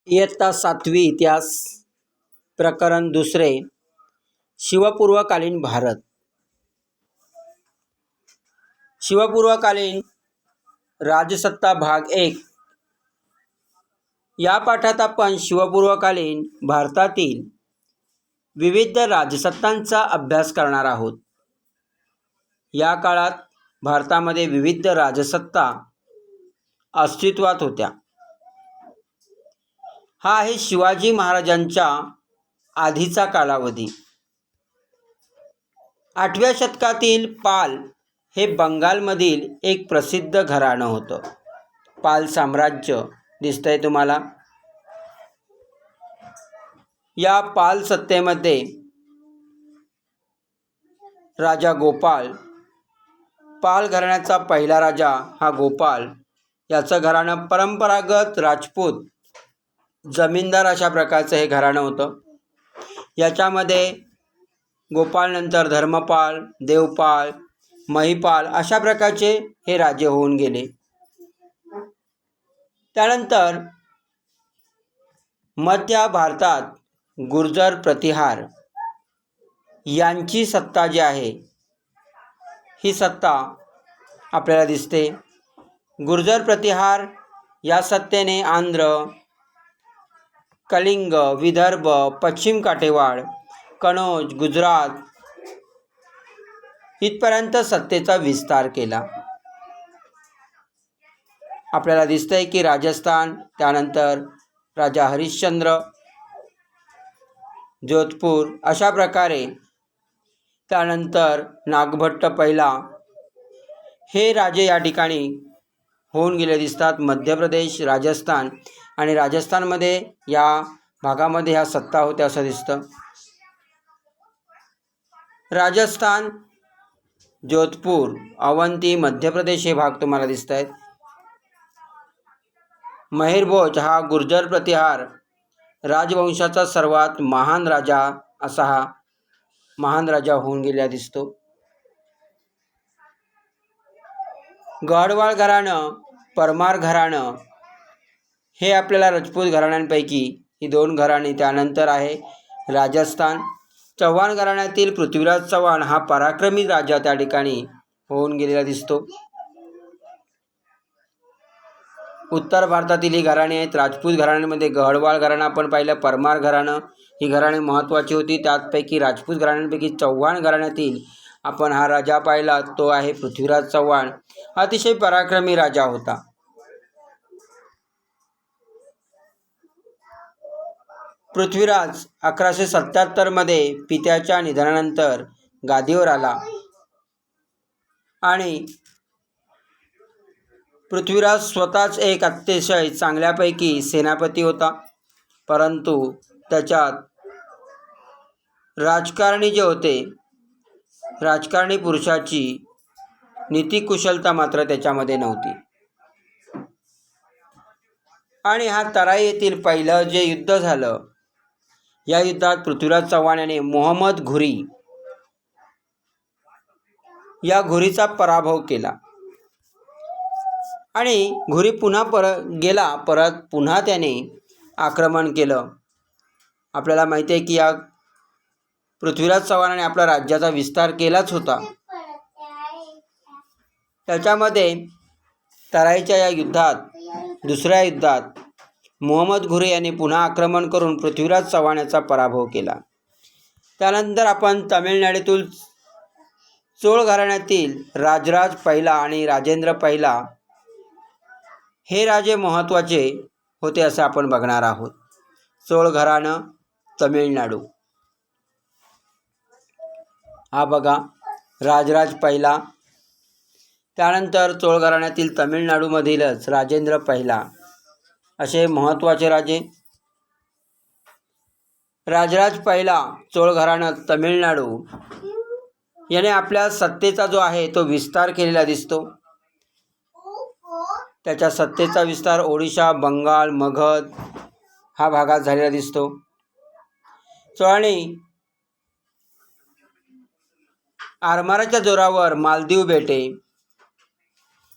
इयत्ता 7वी इतिहास प्रकरण दुसरे शिवपूर्वकालीन भारत। शिवपूर्वकालीन राजसत्ता भाग 1 या पाठात आपण शिवपूर्वकालीन भारतातील विविध राजसत्तांचा अभ्यास करणार आहोत। या काळात भारतामध्ये विविध राजसत्ता अस्तित्वात होत्या। हा आहे शिवाजी महाराजांच्या आधीचा कालावधी। 8व्या शतकातील पाल हे बंगालमधील एक प्रसिद्ध घराणं होतं। पाल साम्राज्य दिसतंय तुम्हाला। या पाल सत्तेमध्ये राजा गोपाल, पाल घराण्याचा पहिला राजा हा गोपाल, याचं घराणं परंपरागत राजपूत जमीनदार अशा प्रकारचं हे घराणं होतं। याच्यामध्ये गोपाल नंतर धर्मपाल, देवपाल, महिपाल अशा प्रकारचे हे राजे होऊन गेले। त्यानंतर मध्य भारतात गुर्जर प्रतिहार यांची सत्ता जी आहे ही सत्ता आपल्याला दिसते। गुर्जर प्रतिहार या सत्तेने आंध्र, कलिंग, विदर्भ, पश्चिम काठेवाड, कनौज, गुजरात इथपर्यंत सत्तेचा विस्तार केला। आपल्याला दिसतंय की राजस्थान, त्यानंतर राजा हरिश्चंद्र, जोधपूर अशा प्रकारे, त्यानंतर नागभट्ट पहिला हे राजे या ठिकाणी होऊन गेले दिसतात। मध्य प्रदेश, राजस्थान आणि राजस्थानमध्ये या भागामध्ये ह्या सत्ता होत्या असं दिसतं। राजस्थान, जोधपूर, अवंती, मध्य प्रदेश हे भाग तुम्हाला दिसत आहेत। महेर भोज हा गुर्जर प्रतिहार राजवंशाचा सर्वात महान राजा असा हा महान राजा होऊन गेला दिसतो। गढ़वाल घराणं, परमार घराणं हे आपल्याला राजपूत घराण्यांपैकी ही दोन घराणी। त्यानंतर आहे राजस्थान, चव्हाण घराण्यातील पृथ्वीराज चव्हाण हा पराक्रमी राजा त्या ठिकाणी होऊन गेलेला दिसतो। उत्तर भारतातील ही घराणी आहेत। राजपूत घराण्यांमध्ये गढ़वाल घराणं आपण पाहिलं, परमार घराणं ही घराणी महत्त्वाची होती। त्यापैकी राजपूत घराण्यांपैकी चव्हाण घराण्यातील आपण हा राजा पाहिला, तो आहे पृथ्वीराज चव्हाण। अतिशय पराक्रमी राजा होता। पृथ्वीराज 1177 मध्ये पित्याच्या निधनानंतर गादीवर आला आणि पृथ्वीराज स्वतःच एक अतिशय चांगल्यापैकी सेनापती होता, परंतु त्याच्यात राजकारणी जे होते, राजकारणी पुरुषाची नीतिकुशलता मात्र त्याच्यामध्ये नव्हती। आणि हा तराई येथील पहिलं जे युद्ध झालं, या युद्धात पृथ्वीराज चव्हाण याने मोहम्मद घुरी या घुरीचा पराभव केला आणि घुरी पुन्हा परत पुन्हा त्याने आक्रमण केलं। आपल्याला माहिती आहे की या पृथ्वीराज चव्हाणाने आपला राज्याचा विस्तार केलाच होता। त्याच्यामध्ये तराईच्या या युद्धात, दुसऱ्या युद्धात मोहम्मद घुरी यांनी पुन्हा आक्रमण करून पृथ्वीराज चव्हाण याचा पराभव केला। त्यानंतर आपण तामिळनाडूतील चोळ घराण्यातील राजराज पहिला आणि राजेंद्र पहिला हे राजे महत्त्वाचे होते असं आपण बघणार आहोत। चोळ घराणं, तमिळनाडू, हा बघा राजराज पहिला। त्यानंतर चोळ घराण्यातील तमिळनाडूमधीलच राजेंद्र पहिला असे महत्त्वाचे राजे। राजराज पहिला चोळ घराणं तमिळनाडू याने आपल्या सत्तेचा जो आहे तो विस्तार केलेला दिसतो। त्याच्या सत्तेचा विस्तार ओडिशा, बंगाल, मगध हा भागात झालेला दिसतो। चोळांनी आरमाराच्या जोरावर मालदीव बेटे,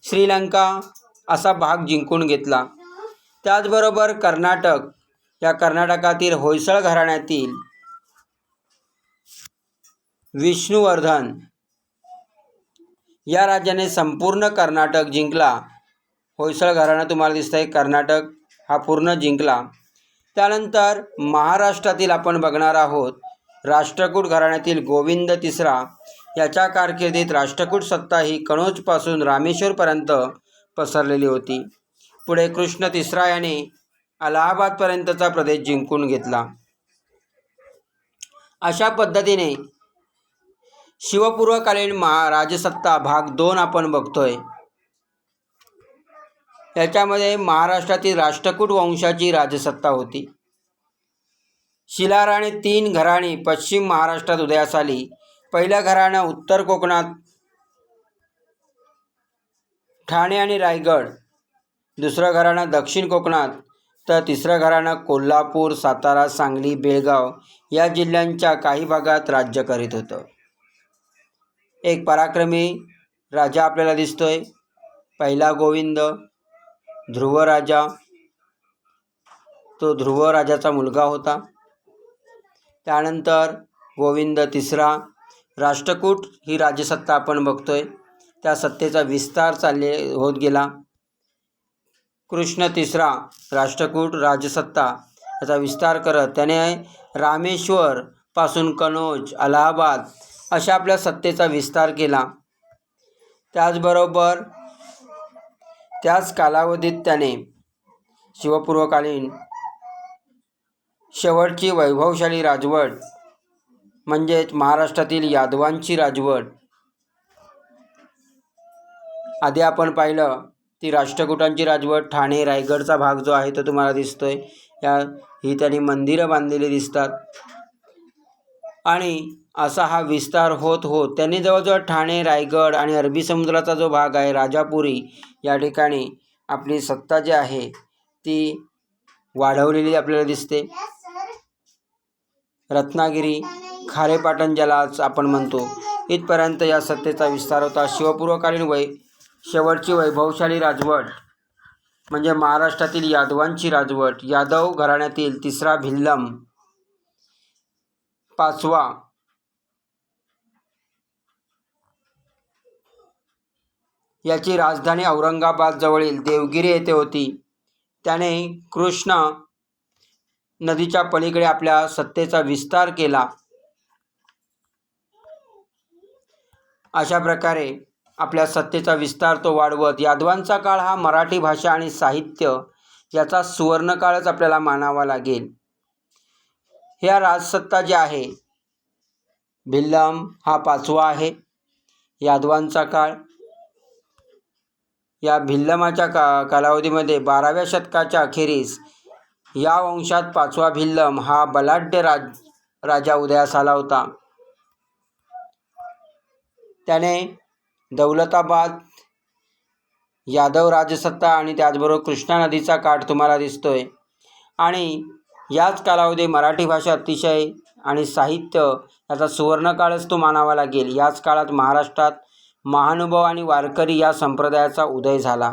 श्रीलंका असा भाग जिंकून घेतला। त्याचबरोबर कर्नाटक या कर्नाटकातील होयसळ घराण्यातील विष्णुवर्धन या राजाने संपूर्ण कर्नाटक जिंकला. होयसळ घराणा तुम्हाला दिसतंय, कर्नाटक हा पूर्ण जिंकला. त्यानंतर महाराष्ट्रातील आपण बघणार आहोत राष्ट्रकूट घराण्यातील गोविंद तिसरा याच्या कारकिर्दीत राष्ट्रकूट सत्ता ही कनौजपासून रामेश्वरपर्यंत पसरलेली होती. पुढे कृष्ण तिसरा याने अलाहाबादपर्यंतचा प्रदेश जिंकून घेतला. अशा पद्धतीने शिवपूर्वकालीन राजसत्ता भाग 2 आपण बघतोय. याच्यामध्ये महाराष्ट्रातील राष्ट्रकूट वंशाची राजसत्ता होती. शिलार आणि 3 घराणी पश्चिम महाराष्ट्रात उदयास आली. पहिलं घराणं उत्तर कोकणात ठाणे आणि रायगड, दुसरं घराणं दक्षिण कोकणात, तर तिसरं घराणं कोल्हापूर, सातारा, सांगली, बेळगाव या जिल्ह्यांच्या काही भागात राज्य करीत होतं. एक पराक्रमी राजा आपल्याला दिसतोय, पहिला गोविंद, ध्रुवराजा, तो ध्रुवराजाचा मुलगा होता. त्यानंतर गोविंद तिसरा. राष्ट्रकूट ही राजसत्ता आपण बघतोय, त्या सत्तेचा विस्तार होत गेला. कृष्ण तिसरा राष्ट्रकूट राजसत्ता याचा विस्तार करत त्याने रामेश्वर पासून कनौज, अलाहाबाद अशा आपल्या सत्तेचा विस्तार केला. त्याचबरोबर त्याच कालावधीत त्याने शिवपूर्वकालीन शेवटची वैभवशाली राजवट म्हणजेच महाराष्ट्रातील यादवांची राजवट आधी आपण पाहिलं ती राष्ट्रकूटांची राजवट. ठाणे रायगडचा भाग जो आहे तो तुम्हाला दिसतोय, ही त्यांनी मंदिरं बांधलेली दिसतात. आणि असा हा विस्तार होत होत त्यांनी जवळजवळ ठाणे, रायगड आणि अरबी समुद्राचा जो भाग आहे राजापुरी या ठिकाणी आपली सत्ता जी आहे ती वाढवलेली आपल्याला दिसते. रत्नागिरी, खारेपाटण ज्याला आज आपण म्हणतो, इथपर्यंत या सत्तेचा विस्तार होता. शिवपूर्वकालीन शेवटची वैभवशाली राजवट म्हणजे महाराष्ट्रातील यादवांची राजवट. यादव घराण्यातील तिसरा भिल्लम, पाचवा याची राजधानी औरंगाबाद जवळील देवगिरी येथे होती. त्याने कृष्णा नदीच्या पलीकडे आपल्या सत्तेचा विस्तार केला. अशा प्रकारे आपल्या सत्तेचा विस्तार तो वाढवत यादवांचा काळ हा मराठी भाषा आणि साहित्य याचा सुवर्णकाळच आपल्याला मानावा लागेल. ह्या राजसत्ता जी आहे भिल्लम हा 5वा आहे यादवांचा काळ. या भिल्लमाच्या कालावधीमध्ये 12व्या शतकाच्या अखेरीस या वंशात 5वा भिल्लम हा बलाढ्य राजा उदयास आला होता. त्याने दौलताबाद, यादव राजसत्ता आणि त्याचबरोबर कृष्णा नदीचा काठ तुम्हाला दिसतोय. आणि याच कालावधी मराठी भाषा अतिशय आणि साहित्य याचा सुवर्णकाळच तो मानावा लागेल. याच काळात महाराष्ट्रात महानुभाव आणि वारकरी या संप्रदायाचा उदय झाला.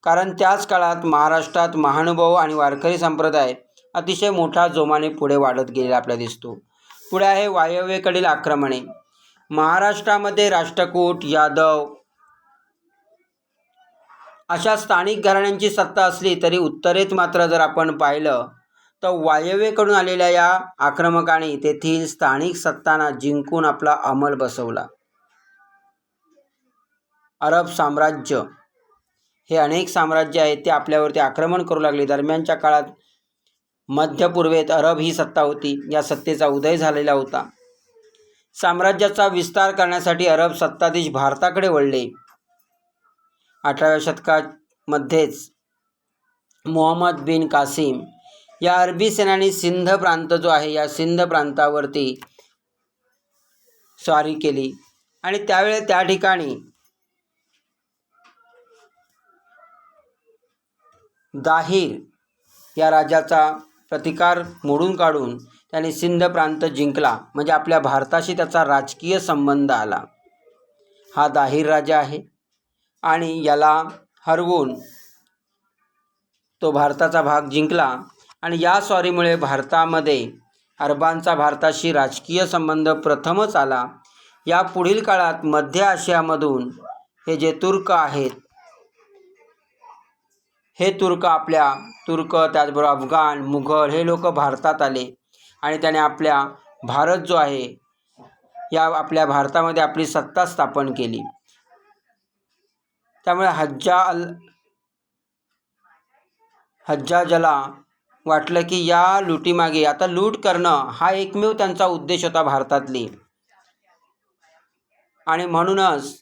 कारण त्याच काळात महाराष्ट्रात महानुभाव आणि वारकरी संप्रदाय अतिशय मोठ्या जोमाने पुढे वाढत गेलेला आपल्याला दिसतो. पुढे आहे वायव्येकडील आक्रमणे. महाराष्ट्रामध्ये राष्ट्रकूट, यादव अशा स्थानिक घराण्यांची सत्ता असली तरी उत्तरेत मात्र जर आपण पाहिलं तर वायव्येकडून आलेल्या या आक्रमकांनी तेथील स्थानिक सत्तांना जिंकून आपला अंमल बसवला. अरब साम्राज्य हे अनेक साम्राज्य आहेत ते आपल्यावरती आक्रमण करू लागले. दरम्यानच्या काळात मध्य पूर्वेत अरब ही सत्ता होती. या सत्तेचा उदय झालेला होता. साम्राज्याचा विस्तार करण्यासाठी अरब सत्ताधीश भारताकडे वळले. 18व्या शतकामध्येच मोहम्मद बिन कासिम या अरबी सेनानी सिंध प्रांत जो आहे या सिंध प्रांतावरती स्वारी केली आणि त्यावेळी त्या ठिकाणी दाहिर या राजाचा प्रतिकार मोडून काढून त्याने सिंध प्रांत जिंकला. म्हणजे आपल्या भारताशी त्याचा राजकीय संबंध आला. हा दाहिर राजा आहे आणि याला हरवून तो भारताचा भाग जिंकला आणि या स्वारीमुळे भारतामध्ये अरबांचा भारताशी राजकीय संबंध प्रथमच आला. या पुढील काळात मध्य आशियामधून हे जे तुर्क आहेत, हे तुर्क त्याचबरोबर अफगाण, मुघल हे लोक भारतात आले आणि त्याने आपल्या भारत जो आहे या आपल्या भारतामध्ये आपली सत्ता स्थापन केली. त्यामुळे हज्जाजला वाटलं की या लुटीमागे आता लूट करणं हा एकमेव त्यांचा उद्देश होता भारतातली, आणि म्हणूनच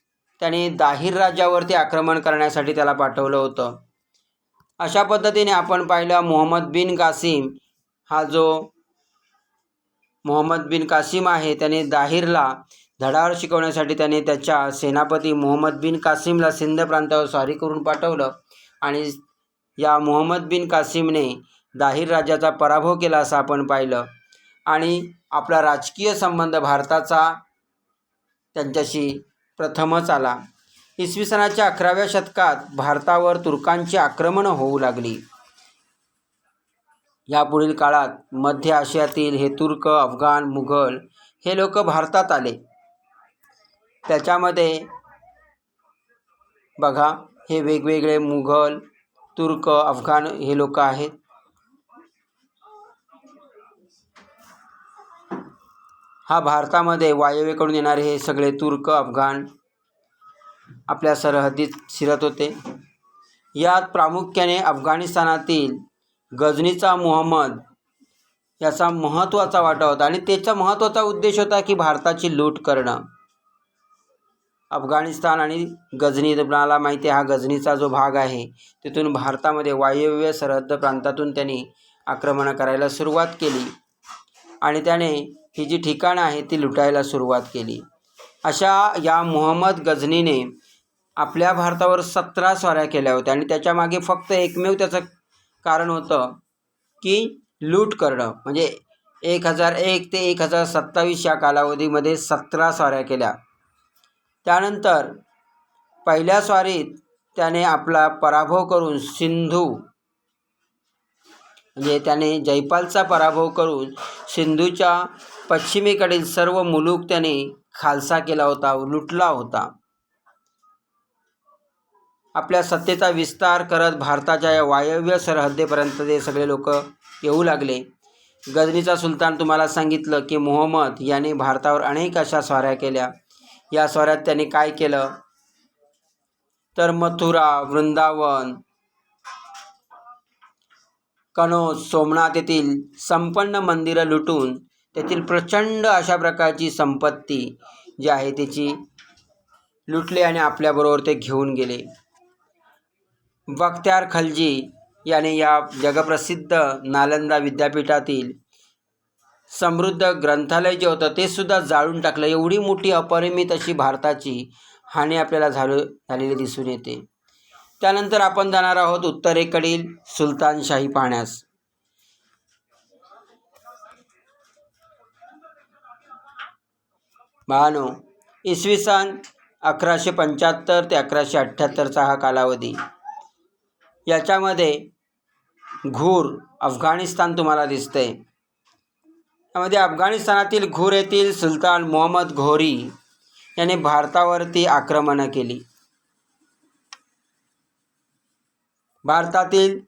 त्याने दाहिर राज्यावरती आक्रमण करण्यासाठी त्याला पाठवलं होतं. अशा पद्धतीने आपण पाहिलं मोहम्मद बिन कासिम, हा जो मोहम्मद बिन कासिम आहे त्याने दाहिरला धडावर शिकवण्यासाठी त्याने त्याच्या सेनापती मोहम्मद बिन कासिमला सिंध प्रांतावर स्वारी करून पाठवलं आणि या मोहम्मद बिन कासिमने दाहिर राज्याचा पराभव केला असं आपण पाहिलं आणि आपला राजकीय संबंध भारताचा त्यांच्याशी प्रथमच आला. इसवी सनाच्या 11व्या शतकात भारतावर तुर्कांची आक्रमणं होऊ लागली. यापुढील काळात मध्य आशियातील हे तुर्क, अफगाण, मुघल हे लोक भारतात आले. त्याच्यामध्ये बघा हे वेगवेगळे मुघल, तुर्क, अफगाण हे लोक आहेत. हा भारतामध्ये वायव्येकडून येणारे हे सगळे तुर्क, अफगाण आपल्या सरहद्दीत शिरत होते. यात प्रामुख्याने अफगाणिस्तानातील गझनीचा मुहम्मद याचा महत्त्वाचा वाटा होता आणि त्याचा महत्त्वाचा उद्देश होता की भारताची लूट करणं. अफगाणिस्तान आणि गझनी, तुम्हाला माहिती आहे हा गझनीचा जो भाग आहे तिथून भारतामध्ये वायव्य सरहद्द प्रांतातून त्यांनी आक्रमण करायला सुरुवात केली आणि त्याने ही जी ठिकाणं आहेत ती लुटायला सुरुवात केली. अशा या मुहम्मद गझनीने आपल्या भारतावर 17 स्वाऱ्या केल्या होत्या आणि त्याच्यामागे फक्त एकमेव त्याचं कारण होतं की लूट करणं. म्हणजे 1001 ते 1027 या कालावधीमध्ये 17 स्वाऱ्या केल्या. त्यानंतर पहिल्या स्वारीत त्याने आपला पराभव करून म्हणजे त्याने जयपालचा पराभव करून सिंधूच्या पश्चिमेकडील सर्व मुलूक त्याने खालसा केला होता, लुटला होता. आपल्या सत्तेचा विस्तार करत भारताच्या या वायव्य सरहद्दीपर्यंत ते सगळे लोक येऊ लागले. गझनीचा सुलतान तुम्हाला सांगितलं की मुहम्मद याने भारतावर अनेक अशा स्वाऱ्या केल्या. या स्वाऱ्यात त्याने काय केलं तर मथुरा, वृंदावन, कनौज, सोमनाथ येथील संपन्न मंदिरं लुटून तेथील प्रचंड अशा प्रकारची संपत्ती जी आहे त्याची लुटले आणि आपल्याबरोबर ते घेऊन गेले. बख्तियार खलजी याने या जगप्रसिद्ध नालंदा विद्यापीठातील समृद्ध ग्रंथालय जे होतं ते सुद्धा जाळून टाकलं. एवढी मोठी अपरिमित अशी भारताची हानी आपल्याला झालेली दिसून येते. त्यानंतर आपण जाणार आहोत उत्तरेकडील सुलतानशाही पाहण्यास. बाळांनो, इसवी सन 1175 ते 1178चा हा कालावधी. याच्यामध्ये घूर अफगाणिस्तान तुम्हाला दिसतंय. त्यामध्ये अफगाणिस्तानातील घूर येथील सुलतान मोहम्मद घोरी याने भारतावरती आक्रमणं केली. भारतातील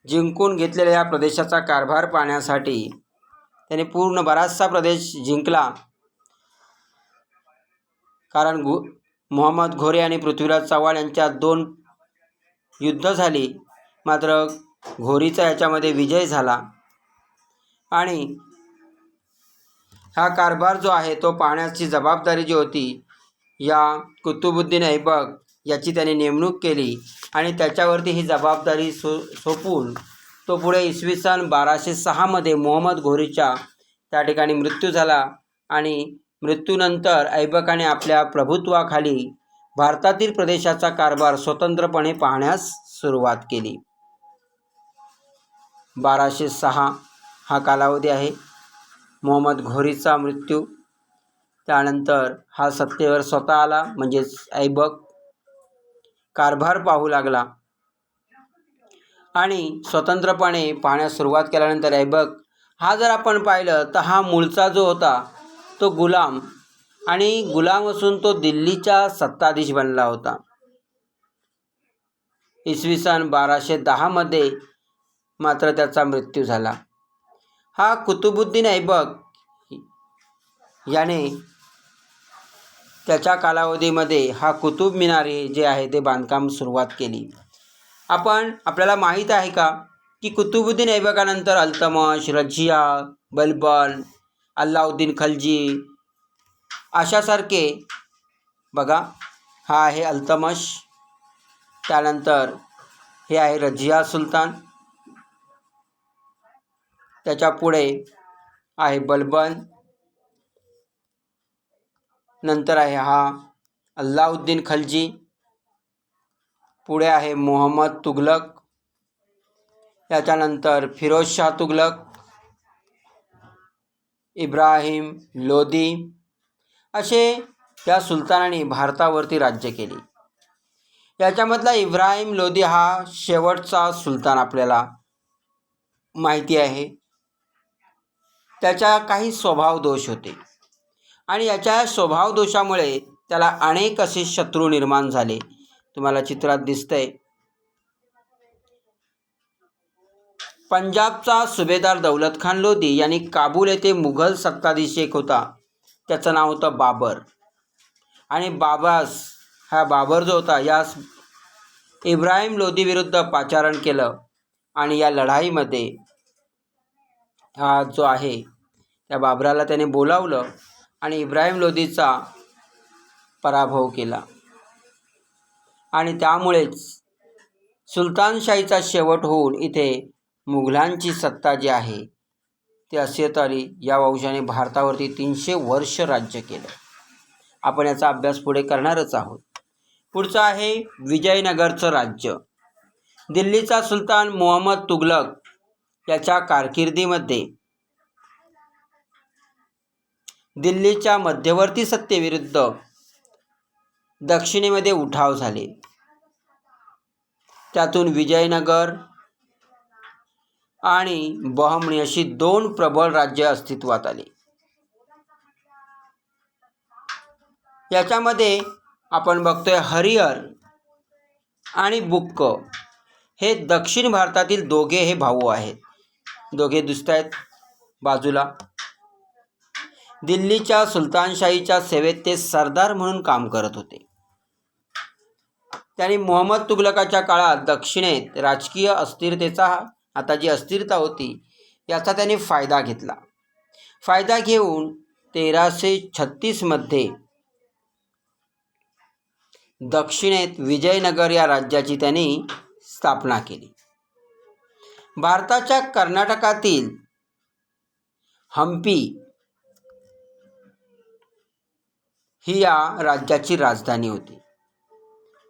जिंकून घेतलेल्या या प्रदेशाचा कारभार पाहण्यासाठी त्याने पूर्ण बराचसा प्रदेश जिंकला. कारण मोहम्मद घोरी आणि पृथ्वीराज चव्हाण यांच्यात 2 युद्ध झाली, मात्र घोरीचा याच्यामध्ये विजय झाला आणि हा कारभार जो आहे तो पाहण्याची जबाबदारी जी होती या कुतुबुद्दीन ऐबक याची त्याने नेमणूक केली आणि त्याच्यावरती ही जबाबदारी सोपवून तो पुढे इसवी सन 1206 मोहम्मद घोरीच्या त्या ठिकाणी मृत्यू झाला आणि मृत्यूनंतर ऐबकाने आपल्या प्रभुत्वाखाली भारतातील प्रदेशाचा कारभार स्वतंत्रपणे पाहण्यास सुरुवात केली. 1206 हा कालावधी आहे मोहम्मद घोरीचा मृत्यू. त्यानंतर हा सत्तेवर स्वतः आला, म्हणजेच ऐबक कारभार पाहू लागला. आणि स्वतंत्रपणे पाहण्यास सुरुवात केल्यानंतर ऐबक हा जर आपण पाहिलं तर हा मूळचा जो होता तो गुलाम, आणि गुलाम असून तो दिल्लीचा सत्ताधीश बनला होता. इसवी सन 1210 मात्र त्याचा मृत्यू झाला. हा कुतुबुद्दीन ऐबक याने त्याच्या कालावधीमध्ये हा कुतुब मिनार जे आहे ते बांधकाम सुरुवात केली. आपल्याला माहीत आहे का की कुतुबुद्दीन ऐबकानंतर अल्तमश, रझिया, बलबन, अल्लाउद्दीन खलजी अशासारखे, बघा हा आहे अल्तमश, त्यानंतर हे आहे रझिया सुलतान, त्याच्या पुढे आहे बलबन, नंतर आहे हा अल्लाउद्दीन खलजी, पुढे आहे मोहम्मद तुघलक, त्याच्यानंतर फिरोजशाह तुघलक, इब्राहिम लोदी, असे या सुलतानांनी भारतावरती राज्य केले. याच्यामधला इब्राहिम लोदी हा शेवटचा सुलतान आपल्याला माहिती आहे. त्याच्या काही स्वभाव दोष होते आणि याच्या स्वभाव दोषामुळे त्याला अनेक असे शत्रू निर्माण झाले. तुम्हाला चित्रात दिसतंय. पंजाबचा सुभेदार दौलत खान लोदी यांनी काबूल येथे मुघल सत्ताधीश एक होता, त्याचं नाव होतं बाबर, आणि बाबर जो होता यास इब्राहिम लोदी विरुद्ध पाचारण केलं, आणि या लढाईमध्ये हा जो आहे त्या बाबराला त्याने बोलावलं आणि इब्राहिम लोदीचा पराभव केला, आणि त्यामुळेच सुलतानशाहीचा शेवट होऊन इथे मुघलांची सत्ता जी आहे ती असह्यत आली. या वंशाने भारतावरती 300 वर्ष राज्य केलं. आपण याचा अभ्यास पुढे करणारच आहोत. पुढचं आहे विजयनगरचं राज्य. दिल्लीचा सुलतान मोहम्मद तुघलक याच्या कारकिर्दीमध्ये दिल्लीच्या मध्यवर्ती सत्तेविरुद्ध दक्षिणेमध्ये उठाव झाले. त्यातून विजयनगर आणि बहमणी अशी 2 प्रबळ राज्य अस्तित्वात आली. याच्यामध्ये आपण बघतोय हरिहर आणि बुक्क हे दक्षिण भारतातील दोघे हे भाऊ आहेत. दोघे दिसत आहेत बाजूला. दिल्लीच्या सुलतानशाहीच्या सेवेत ते सरदार म्हणून काम करत होते. त्यांनी मोहम्मद तुघलकाच्या काळात दक्षिणेत राजकीय अस्थिरतेचा, आता जी अस्थिरता होती याचा त्याने फायदा घेतला. फायदा घेऊन 1336 दक्षिणेत विजयनगर या राज्याची त्यांनी स्थापना केली. भारताच्या कर्नाटकातील हंपी ही या राज्याची राजधानी होती.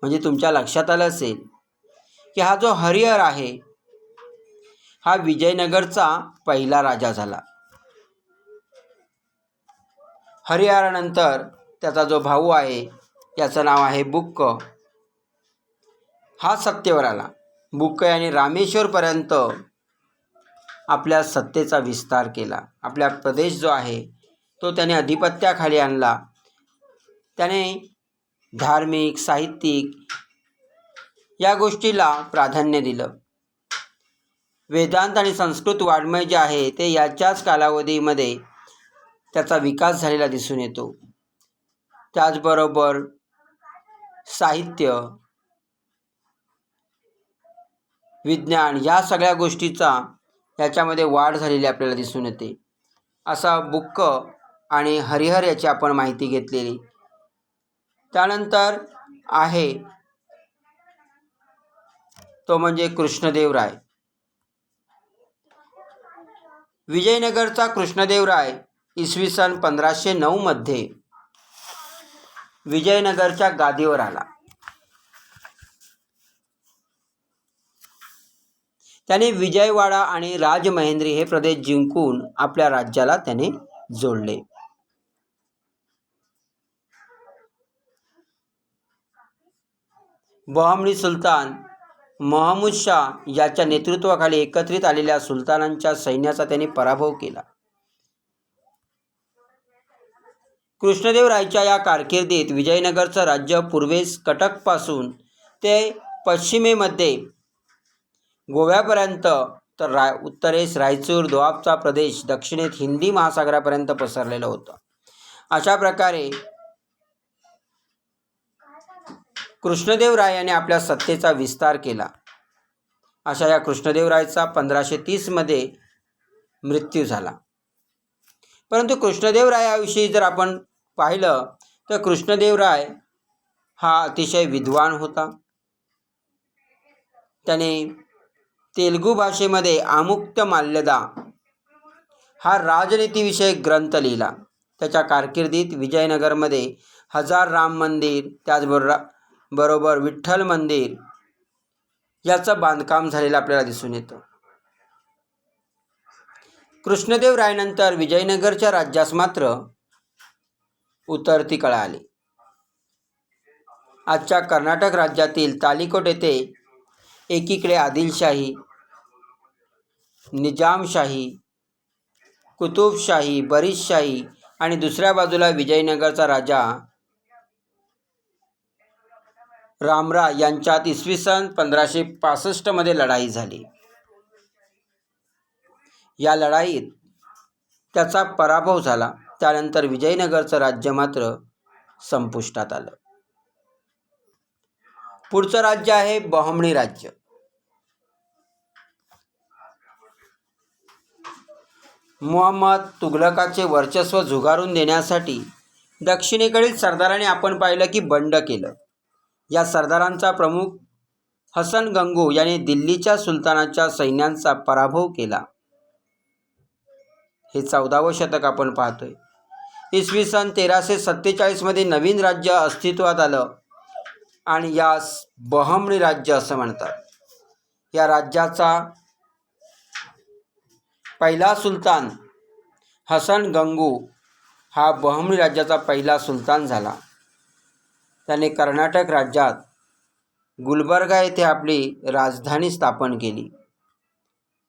म्हणजे तुमच्या लक्षात आलं असेल की हा जो हरिहर आहे हा विजयनगरचा पहिला राजा झाला. हरिहरानंतर त्याचा जो भाऊ आहे याचं नाव आहे बुक्क, हा सत्तेवर आला. बुक्क याने रामेश्वरपर्यंत आपल्या सत्तेचा विस्तार केला. आपला प्रदेश जो आहे तो त्याने अधिपत्याखाली आणला. त्याने धार्मिक, साहित्यिक या गोष्टीला प्राधान्य दिलं. वेदांत आणि संस्कृत वाङ्मय जे आहे ते याच्याच कालावधीमध्ये त्याचा विकास झालेला दिसून येतो. त्याचबरोबर साहित्य, विज्ञान या सगळ्या गोष्टीचा याच्यामध्ये वाढ झालेली आपल्याला दिसून येते. असा बुक्क आणि हरिहर याची आपण माहिती घेतलेली. त्यानंतर आहे तो म्हणजे कृष्णदेवराय. विजयनगरचा कृष्णदेवराय इसवी सन 1509 विजयनगरच्या गादीवर आला. त्याने विजयवाडा आणि राजमहेंद्री हे प्रदेश जिंकून आपल्या राज्याला त्याने जोडले. बहमनी सुलतान महमूद शाह याच्या नेतृत्वाखाली एकत्रित आलेल्या सुलतानांच्या सैन्याचा त्यांनी पराभव केला. कृष्णदेवरायाच्या या कारकिर्दीत विजयनगरचं राज्य पूर्वेस कटकपासून ते पश्चिमेमध्ये गोव्यापर्यंत, तर उत्तरेस रायचूर दोआबचा प्रदेश, दक्षिणेत हिंदी महासागरापर्यंत पसरलेलं होतं. अशा प्रकारे कृष्णदेवरायाने आपल्या सत्तेचा विस्तार केला. अशा या कृष्णदेवरायाचा 1530 मृत्यू झाला. परंतु कृष्णदेवरायाविषयी जर आपण पाहिलं तर कृष्णदेवराय हा अतिशय विद्वान होता. त्याने तेलुगू भाषेमध्ये आमुक्तमाल्यदा हा राजनीतीविषयक ग्रंथ लिहिला. त्याच्या कारकिर्दीत विजयनगरमध्ये 1000 राम मंदिर, त्याचबरोबर विठ्ठल मंदिर याचं बांधकाम झालेलं आपल्याला दिसून येतं. कृष्णदेवरायानंतर विजयनगरच्या राज्यास मात्र उतरती कळा आली. आजच्या कर्नाटक राज्यातील तालिकोट येथे एकीकडे आदिलशाही, निजामशाही, कुतुबशाही, बरीदशाही आणि दुसऱ्या बाजूला विजयनगरचा राजा रामराय यांच्यात इसवी सन 1565 लढाई झाली. या लढाईत त्याचा पराभव झाला. त्यानंतर विजयनगरचं राज्य मात्र संपुष्टात आलं. पुढचं राज्य आहे बहमणी राज्य. मुहम्मद तुघलकाचे वर्चस्व झुगारून देण्यासाठी दक्षिणेकडील सरदाराने आपण पाहिलं की बंड केलं. या सरदारांचा प्रमुख हसन गंगू याने दिल्लीच्या सुलतानाच्या सैन्यांचा पराभव केला. हे 14वं शतक आपण पाहतोय. इसवी सन 1347 नवीन राज्य अस्तित्वात आलं आणि यास बहमणी राज्य असं म्हणतात. या राज्याचा पहिला सुलतान हसन गंगू हा बहमणी राज्याचा पहिला सुलतान झाला. त्याने कर्नाटक राज्यात गुलबर्गा येथे आपली राजधानी स्थापन केली.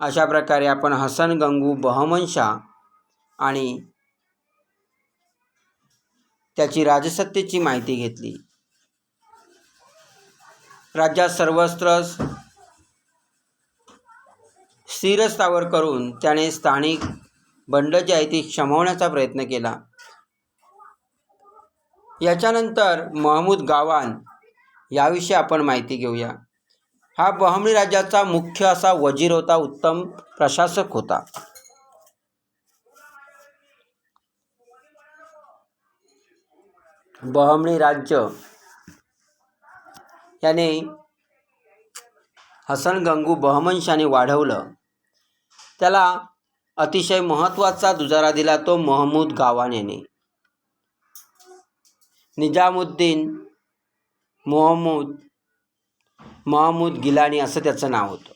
अशा प्रकारे आपण हसन गंगू बहमन शाह आणि त्याची राजसत्तेची माहिती घेतली. राज्यात सर्वत्र स्थिर स्थावर करून त्याने स्थानिक बंड जी आहे ती शमवण्याचा प्रयत्न केला. याच्यानंतर महमूद गावान याविषयी आपण माहिती घेऊया. हा बहमणी राज्याचा मुख्य असा वजीर होता, उत्तम प्रशासक होता. बहमणी राज्य याने हसन गंगू बहमन शाहने वाढवलं. त्याला अतिशय महत्त्वाचा दुजारा दिला तो महमूद गावान याने. निजामुद्दीन महमूद गिलानी असं त्याचं नाव होतं.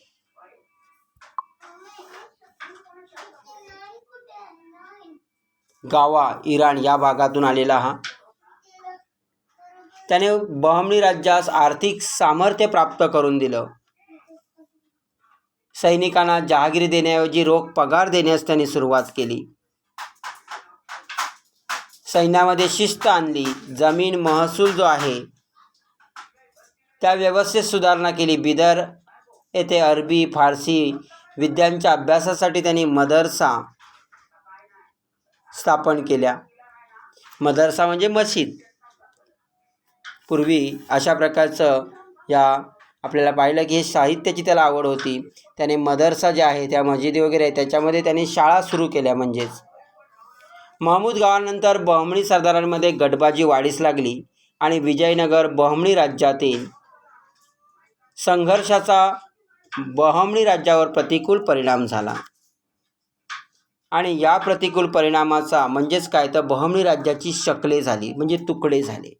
गावा इराण या भागातून आलेला हा. त्याने बहमणी राज्यास आर्थिक सामर्थ्य प्राप्त करून दिलं. सैनिकांना जहागिरी देण्याऐवजी रोख पगार देण्यास त्यांनी सुरुवात केली. सैन्यामध्ये शिस्त आणली. जमीन महसूल जो आहे त्या व्यवस्थेत सुधारणा केली. बिदर येथे अरबी फारसी विद्यांच्या अभ्यासासाठी त्यांनी मदरसा स्थापन केल्या. मदरसा म्हणजे मशीद. पूर्वी अशा प्रकारचं या आपल्याला पाहिलं की हे साहित्याची त्याला आवड होती. त्याने मदरसा जे आहे त्या मस्जिदी वगैरे त्याच्यामध्ये त्यांनी शाळा सुरू केल्या. म्हणजेच महमूद गावानंतर बहमणी सरदारांमध्ये गटबाजी वाढीस लागली आणि विजयनगर बहमणी राज्यातील संघर्षाचा बहमणी राज्यावर प्रतिकूल परिणाम झाला. आणि या प्रतिकूल परिणामाचा म्हणजेच काय तर बहमणी राज्याची शकले झाली, म्हणजे तुकडे झाले.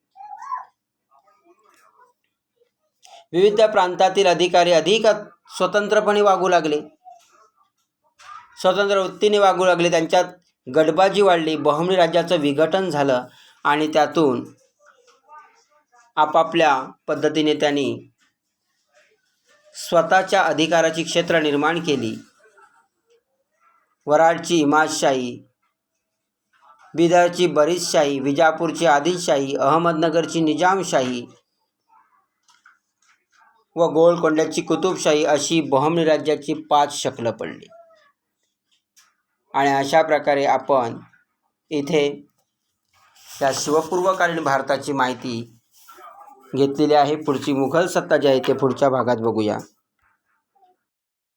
विविध प्रांतातील अधिकारी अधिक स्वतंत्रपणे वागू लागले, स्वतंत्र वृत्तीने वागू लागले. त्यांच्यात गटबाजी वाढली. बहमणी राज्याचं विघटन झालं आणि त्यातून आपापल्या पद्धतीने त्यांनी स्वतःच्या अधिकाराची क्षेत्र निर्माण केली. वराडची इमादशाही, बिदरची बरीदशाही, विजापूरची आदिलशाही, अहमदनगरची निजामशाही व गोलकोंड्याची कुतुबशाही अशी बहमनी राज्याची 5 शकलं पडली. आणि अशा प्रकारे आपण इथे त्या शिवपूर्वकालीन भारताची माहिती घेतलेली आहे. पुढची मुघल सत्ता जी आहे ते पुढच्या भागात बघूया.